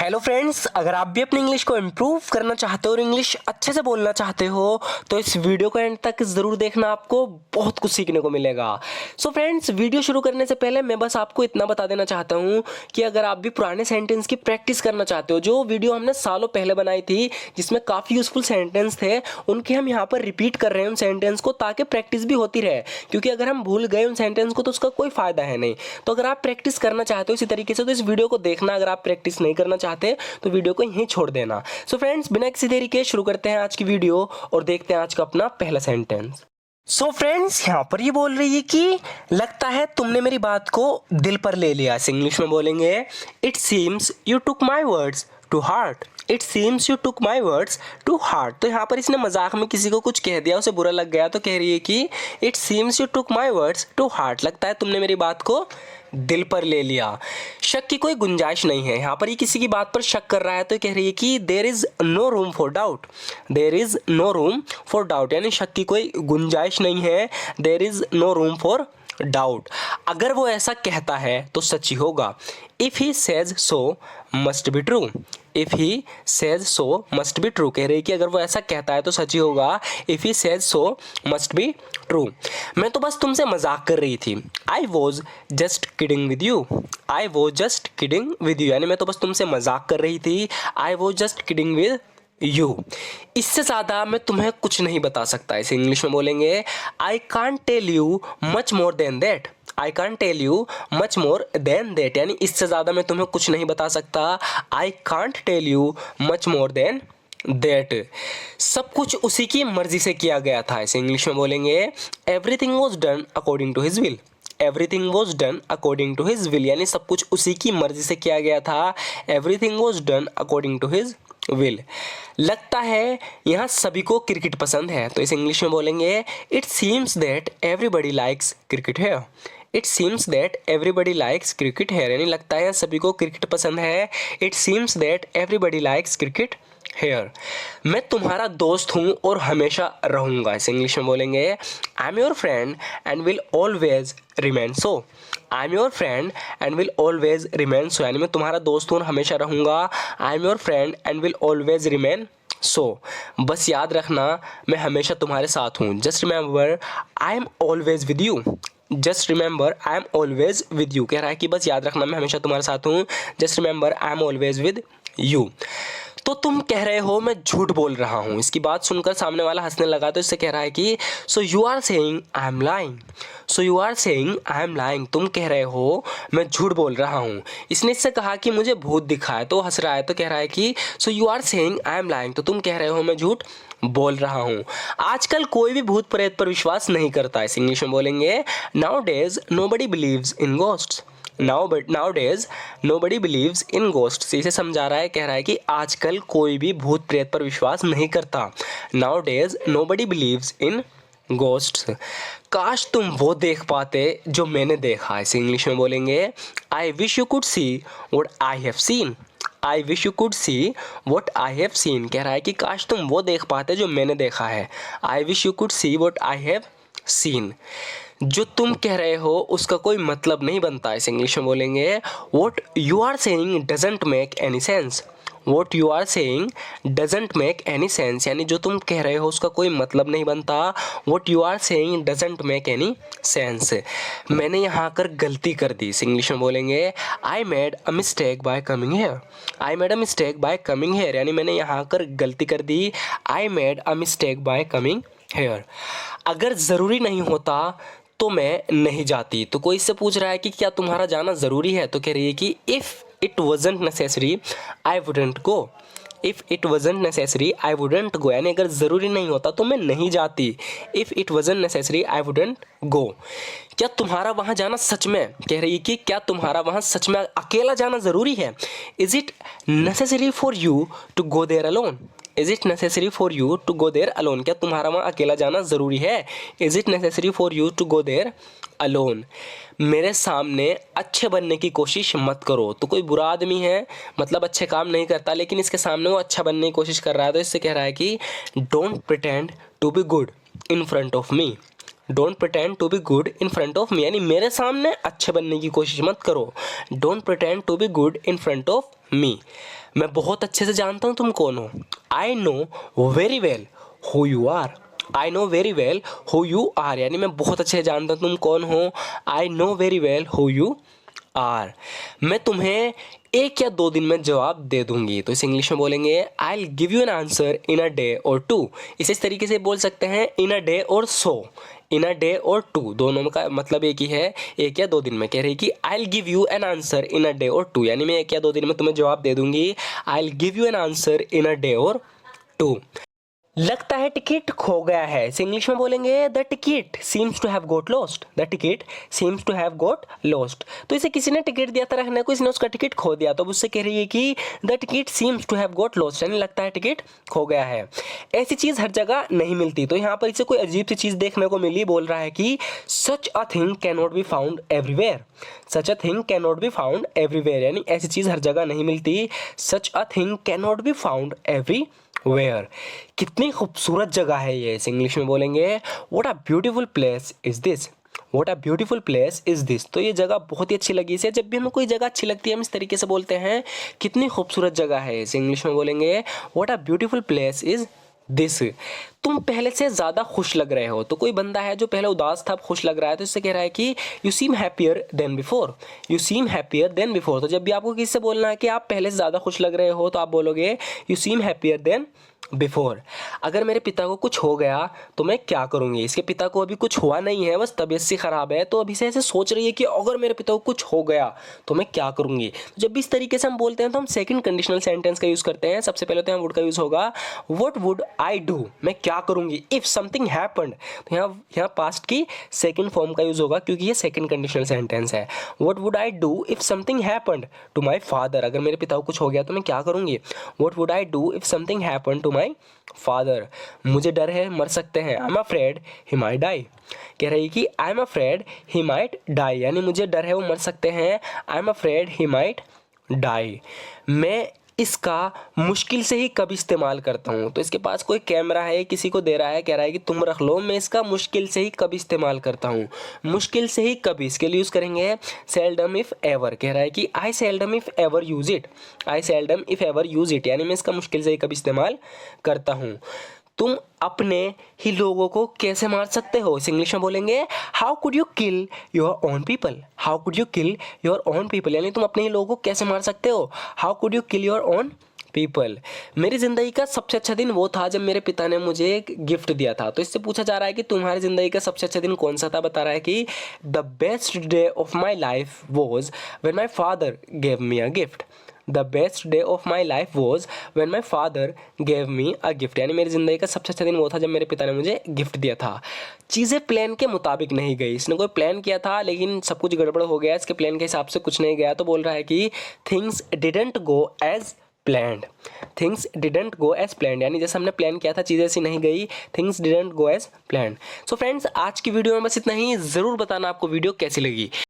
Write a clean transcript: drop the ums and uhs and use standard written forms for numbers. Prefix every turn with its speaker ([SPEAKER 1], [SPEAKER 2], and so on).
[SPEAKER 1] Hello friends, अगर आप भी अपनी इंग्लिश को इम्प्रूव करना चाहते हो और इंग्लिश अच्छे से बोलना चाहते हो तो इस वीडियो को एंड तक ज़रूर देखना, आपको बहुत कुछ सीखने को मिलेगा। सो फ्रेंड्स, वीडियो शुरू करने से पहले मैं बस आपको इतना बता देना चाहता हूँ कि अगर आप भी पुराने सेंटेंस की प्रैक्टिस करना चाहते हो, जो वीडियो हमने सालों पहले बनाई थी जिसमें काफ़ी यूजफुल सेंटेंस थे, उनके हम यहाँ पर रिपीट कर रहे हैं उन सेंटेंस को, ताकि प्रैक्टिस भी होती रहे। क्योंकि अगर हम भूल गए उन सेंटेंस को तो उसका कोई फ़ायदा है नहीं। तो अगर आप प्रैक्टिस करना चाहते हो इसी तरीके से तो इस वीडियो को देखना, अगर आप प्रैक्टिस नहीं करना चाहते तो वीडियो को यहीं छोड़ देना। सो फ्रेंड्स, बिना किसी देरी के शुरू करते हैं आज की वीडियो और देखते हैं आज का अपना पहला सेंटेंस। सो फ्रेंड्स, यहाँ पर ये बोल रही है कि लगता है तुमने मेरी बात को दिल पर ले लिया। इस इंग्लिश में बोलेंगे it seems you took my words to heart. It seems you took my words to heart. तो यहाँ पर इसने मजाक में किसी को कुछ कह दिया, उसे बुरा लग गया, तो कह रही है कि it seems you took my words to heart. लगता है तुमने मेरी बात को दिल पर ले लिया। शक की कोई गुंजाइश नहीं है। यहाँ पर ये किसी की बात पर शक कर रहा है तो कह रही है कि there is no room for doubt. There is no room for doubt, यानी शक की कोई गुंजाइश नहीं है। There is no room for doubt. अगर वो ऐसा कहता है तो सच ही होगा। If he says so must be true. If he says so must be true, कह रही है कि अगर वो ऐसा कहता है तो सच ही होगा। If he says so must be true. मैं तो बस तुमसे मजाक कर रही थी। I was just kidding with you. I was just kidding with you, यानी मैं तो बस तुमसे मजाक कर रही थी। I was just kidding with you. इससे ज़्यादा मैं तुम्हें कुछ नहीं बता सकता। इसे इंग्लिश में बोलेंगे I can't tell you much more than that. I can't tell you much more than that, यानी इससे ज़्यादा मैं तुम्हें कुछ नहीं बता सकता। I can't tell you much more than that. सब कुछ उसी की मर्जी से किया गया था। इसे इंग्लिश में बोलेंगे everything was done according to his will. Everything was done according to his will, यानी सब कुछ उसी की मर्जी से किया गया था। Everything was done according to his will. लगता है यहाँ सभी को क्रिकेट पसंद है। तो इस इंग्लिश में बोलेंगे it seems that everybody likes cricket है। It seems that everybody likes cricket है, यानी लगता है सभी को क्रिकेट पसंद है। It seems that everybody likes cricket here. मैं तुम्हारा दोस्त हूँ और हमेशा रहूँगा। इस इंग्लिश में बोलेंगे I am your friend and will always remain so. I am your friend and will always remain सो, यानी मैं तुम्हारा दोस्त हूँ और हमेशा रहूँगा। I am your friend and will always remain सो। बस याद रखना मैं हमेशा तुम्हारे साथ हूँ। Just remember I am always with you. Just remember I am always with you, कह रहा है कि बस याद रखना मैं हमेशा तुम्हारे साथ हूँ। Just remember I am always with you. तो तुम कह रहे हो मैं झूठ बोल रहा हूँ। इसकी बात सुनकर सामने वाला हंसने लगा तो इससे कह रहा है कि so you are saying I am lying. So you are saying I am lying, तुम कह रहे हो मैं झूठ बोल रहा हूँ। इसने इससे कहा कि मुझे भूत दिखा है तो हंस रहा है, तो कह रहा है कि so you are saying I am lying, तो तुम कह रहे हो मैं झूठ बोल रहा हूँ। आजकल कोई भी भूत प्रेत पर विश्वास नहीं करता। इस इंग्लिश में बोलेंगे now days nobody believes in ghosts. Now days nobody believes in ghosts, इसे समझा रहा है, कह रहा है कि आजकल कोई भी भूत प्रेत पर विश्वास नहीं करता। Now days nobody believes in ghosts. काश तुम वो देख पाते जो मैंने देखा। इसे इंग्लिश में बोलेंगे I wish you could see what I have seen. I wish you could see what I have seen, कह रहा है कि काश तुम वो देख पाते जो मैंने देखा है। I wish you could see what I have seen. जो तुम कह रहे हो उसका कोई मतलब नहीं बनता। इस इंग्लिश में बोलेंगे what you are saying doesn't make any sense. What you are saying doesn't make any sense, यानी जो तुम कह रहे हो उसका कोई मतलब नहीं बनता। What you are saying doesn't make any sense. मैंने यहाँ आकर गलती कर दी। इस इंग्लिश में बोलेंगे I made a mistake by coming here. I made a mistake by coming here, यानी मैंने यहाँ आकर गलती कर दी। I made a mistake by coming here. अगर ज़रूरी नहीं होता तो मैं नहीं जाती। तो कोई इससे पूछ रहा है कि क्या तुम्हारा जाना ज़रूरी है, तो कह रही है कि if it wasn't necessary I wouldn't go. If it wasn't necessary I wouldn't go, यानी अगर ज़रूरी नहीं होता तो मैं नहीं जाती। If it wasn't necessary I wouldn't go. क्या तुम्हारा वहाँ जाना सच में, कह रही है कि क्या तुम्हारा वहाँ सच में अकेला जाना ज़रूरी है। Is it necessary for you to go there alone. Is it necessary for you to go there alone, क्या तुम्हारा वहाँ अकेला जाना ज़रूरी है। Is it necessary for you to go there alone. मेरे सामने अच्छे बनने की कोशिश मत करो। तो कोई बुरा आदमी है, मतलब अच्छे काम नहीं करता, लेकिन इसके सामने वो अच्छा बनने की कोशिश कर रहा है, तो इससे कह रहा है कि don't pretend to be good in front of me. Don't pretend to be good in front of me, यानी मेरे सामने अच्छे बनने की कोशिश मत करो। Don't pretend to be good in front of me. मैं बहुत अच्छे से जानता हूँ तुम कौन हो। I know very well who you are. I know very well who you are, यानी मैं बहुत अच्छे से जानता हूँ तुम कौन हो। I know very well who you are. मैं तुम्हें 1 या 2 दिन में जवाब दे दूंगी। तो इसे इंग्लिश में बोलेंगे I will give you an answer in a day और 2। इस तरीके से बोल सकते हैं इन अ डे और सो। इन अ डे और 2 दोनों का मतलब एक ही है, 1 या 2 दिन में। कह रही कि I will give you an answer in a day और 2, यानी मैं 1 या 2 दिन में तुम्हें जवाब दे दूंगी। I will give you an answer in a day और 2। लगता है टिकट खो गया है। इसे इंग्लिश में बोलेंगे the ticket seems to have got lost. The ticket seems to have got lost. तो इसे किसी ने टिकट दिया था रखने को, इसने उसका टिकट खो दिया, तो अब उससे कह रही है कि the ticket seems to have got lost, यानी लगता है टिकट खो गया है। ऐसी चीज़ हर जगह नहीं मिलती। तो यहाँ पर इसे कोई अजीब सी चीज़ देखने को मिली। बोल रहा है कि such a thing can not be found everywhere. Such a thing can not be found everywhere, यानी ऐसी चीज़ हर जगह नहीं मिलती। Such a thing can not be found everywhere. कितनी खूबसूरत जगह है ये। इस इंग्लिश में बोलेंगे what a beautiful place is this. What a beautiful place is this. तो ये जगह बहुत ही अच्छी लगी इसे। जब भी हमें कोई जगह अच्छी लगती है हम इस तरीके से बोलते हैं कितनी खूबसूरत जगह है। इसे इंग्लिश में बोलेंगे what a beautiful place is this. तुम पहले से ज़्यादा खुश लग रहे हो। तो कोई बंदा है जो पहले उदास था अब खुश लग रहा है, तो इससे कह रहा है कि you seem happier than before. You seem happier than before. तो जब भी आपको किसी से बोलना है कि आप पहले से ज़्यादा खुश लग रहे हो तो आप बोलोगे you seem happier than before. अगर मेरे पिता को कुछ हो गया तो मैं क्या करूँगी। इसके पिता को अभी कुछ हुआ नहीं है, बस तबीयत सी ख़राब है, तो अभी से ऐसे सोच रही है कि अगर मेरे पिता को कुछ हो गया तो मैं क्या करूँगी। तो जब भी इस तरीके से हम बोलते हैं तो हम सेकंड कंडीशनल सेंटेंस का यूज़ करते हैं। सबसे पहले तो यहाँ वुड का यूज़ होगा व्हाट वुड आई डू, मैं क्या करूँगी। इफ़ समथिंग हैपेंड, तो यहाँ पास्ट की सेकंड फॉर्म का यूज़ होगा क्योंकि ये सेकंड कंडीशनल सेंटेंस है। What would I do if something happened to my father, अगर मेरे पिता को कुछ हो गया तो मैं क्या करूँगी। What would I do if something happened to my father, मुझे डर है मर सकते हैं। I am afraid he might die. कह रही कि I am afraid he might die, यानी मुझे डर है वो मर सकते हैं। I am afraid he might die. मैं इसका मुश्किल से ही कभी इस्तेमाल करता हूँ। तो इसके पास कोई कैमरा है, किसी को दे रहा है, कह रहा है कि तुम रख लो, मैं इसका मुश्किल से ही कभी इस्तेमाल करता हूँ। मुश्किल से ही कभी, इसके लिए यूज़ करेंगे सेल्डम इफ़ एवर। कह रहा है कि I seldom if ever use it. I seldom if ever use it, यानी मैं इसका मुश्किल से ही कभी इस्तेमाल करता हूँ। तुम अपने ही लोगों को कैसे मार सकते हो। इस इंग्लिश में बोलेंगे how could you kill your own people. How could you kill your own people, यानी तुम अपने ही लोगों को कैसे मार सकते हो। How could you kill your own people. मेरी ज़िंदगी का सबसे अच्छा दिन वो था जब मेरे पिता ने मुझे एक गिफ्ट दिया था। तो इससे पूछा जा रहा है कि तुम्हारी ज़िंदगी का सबसे अच्छा दिन कौन सा था। बता रहा है कि the best day of my life was when my father gave me a gift. The best day of my life was when my father gave me a gift, यानी मेरी ज़िंदगी का सबसे अच्छा दिन वो था जब मेरे पिता ने मुझे गिफ्ट दिया था। चीज़ें प्लान के मुताबिक नहीं गई। इसने कोई प्लान किया था लेकिन सब कुछ गड़बड़ हो गया, इसके प्लान के हिसाब से कुछ नहीं गया। तो बोल रहा है कि things didn't go as planned. Things didn't go as planned, यानी जैसे हमने प्लान किया था चीज़ें ऐसी नहीं गई। Things didn't go as planned. So friends, आज की वीडियो में बस इतना ही। ज़रूर बताना आपको वीडियो कैसी लगी।